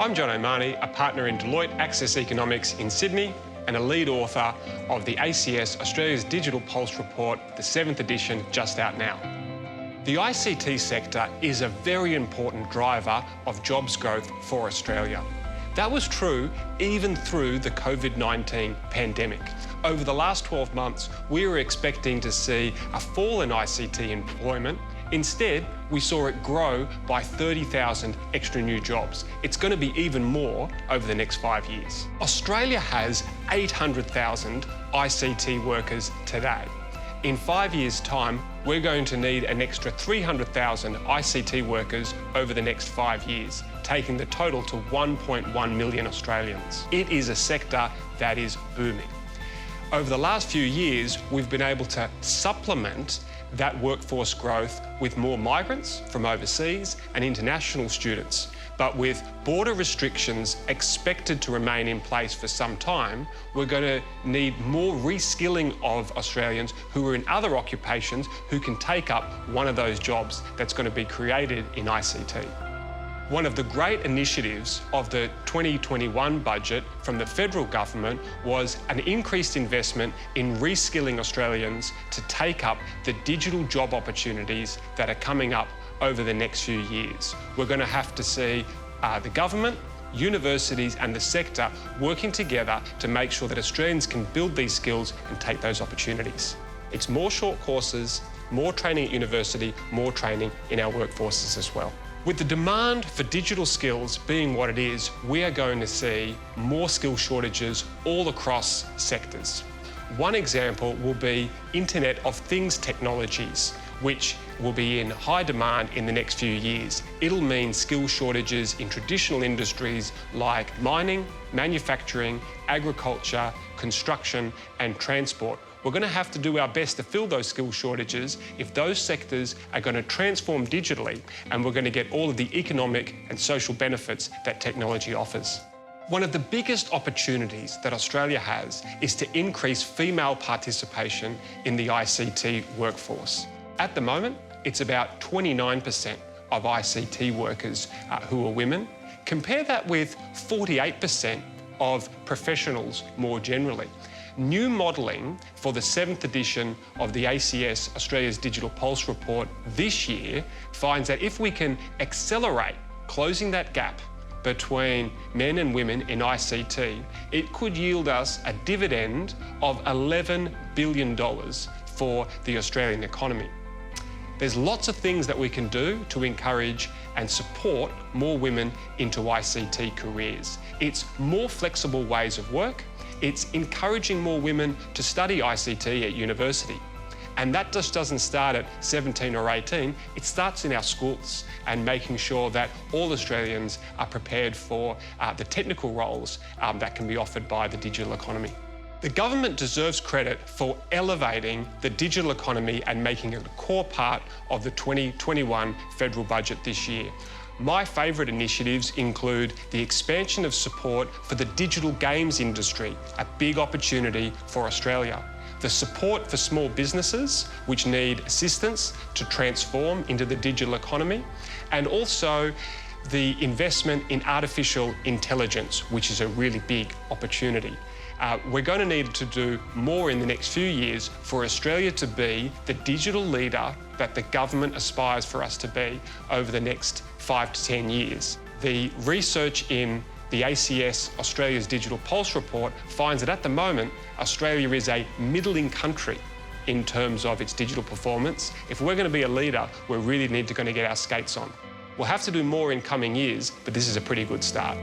I'm John O'Mahony, a partner in Deloitte Access Economics in Sydney and a lead author of the ACS Australia's Digital Pulse Report, the 7th edition, just out now. The ICT sector is a very important driver of jobs growth for Australia. That was true even through the COVID-19 pandemic. Over the last 12 months, we were expecting to see a fall in ICT employment. Instead, we saw it grow by 30,000 extra new jobs. It's going to be even more over the next 5 years. Australia has 800,000 ICT workers today. In 5 years' time, we're going to need an extra 300,000 ICT workers over the next 5 years, taking the total to 1.1 million Australians. It is a sector that is booming. Over the last few years, we've been able to supplement that workforce growth with more migrants from overseas and international students. But with border restrictions expected to remain in place for some time, we're going to need more reskilling of Australians who are in other occupations who can take up one of those jobs that's going to be created in ICT. One of the great initiatives of the 2021 budget from the federal government was an increased investment in reskilling Australians to take up the digital job opportunities that are coming up over the next few years. We're going to have to see the government, universities and the sector working together to make sure that Australians can build these skills and take those opportunities. It's more short courses, more training at university, more training in our workforces as well. With the demand for digital skills being what it is, we are going to see more skill shortages all across sectors. One example will be Internet of Things technologies, which will be in high demand in the next few years. It'll mean skill shortages in traditional industries like mining, manufacturing, agriculture, construction and transport. We're going to have to do our best to fill those skill shortages if those sectors are going to transform digitally, and we're going to get all of the economic and social benefits that technology offers. One of the biggest opportunities that Australia has is to increase female participation in the ICT workforce. At the moment, it's about 29% of ICT workers who are women. Compare that with 48% of professionals more generally. New modelling for the 7th edition of the ACS Australia's Digital Pulse Report this year finds that if we can accelerate closing that gap between men and women in ICT, it could yield us a dividend of $11 billion for the Australian economy. There's lots of things that we can do to encourage and support more women into ICT careers. It's more flexible ways of work. It's encouraging more women to study ICT at university. And that just doesn't start at 17 or 18, it starts in our schools and making sure that all Australians are prepared for the technical roles that can be offered by the digital economy. The government deserves credit for elevating the digital economy and making it a core part of the 2021 federal budget this year. My favourite initiatives include the expansion of support for the digital games industry, a big opportunity for Australia. The support for small businesses, which need assistance to transform into the digital economy, and also the investment in artificial intelligence, which is a really big opportunity. We're going to need to do more in the next few years for Australia to be the digital leader that the government aspires for us to be over the next 5 to 10 years. The research in the ACS Australia's Digital Pulse Report finds that at the moment, Australia is a middling country in terms of its digital performance. If we're going to be a leader, we're really going to get our skates on. We'll have to do more in coming years, but this is a pretty good start.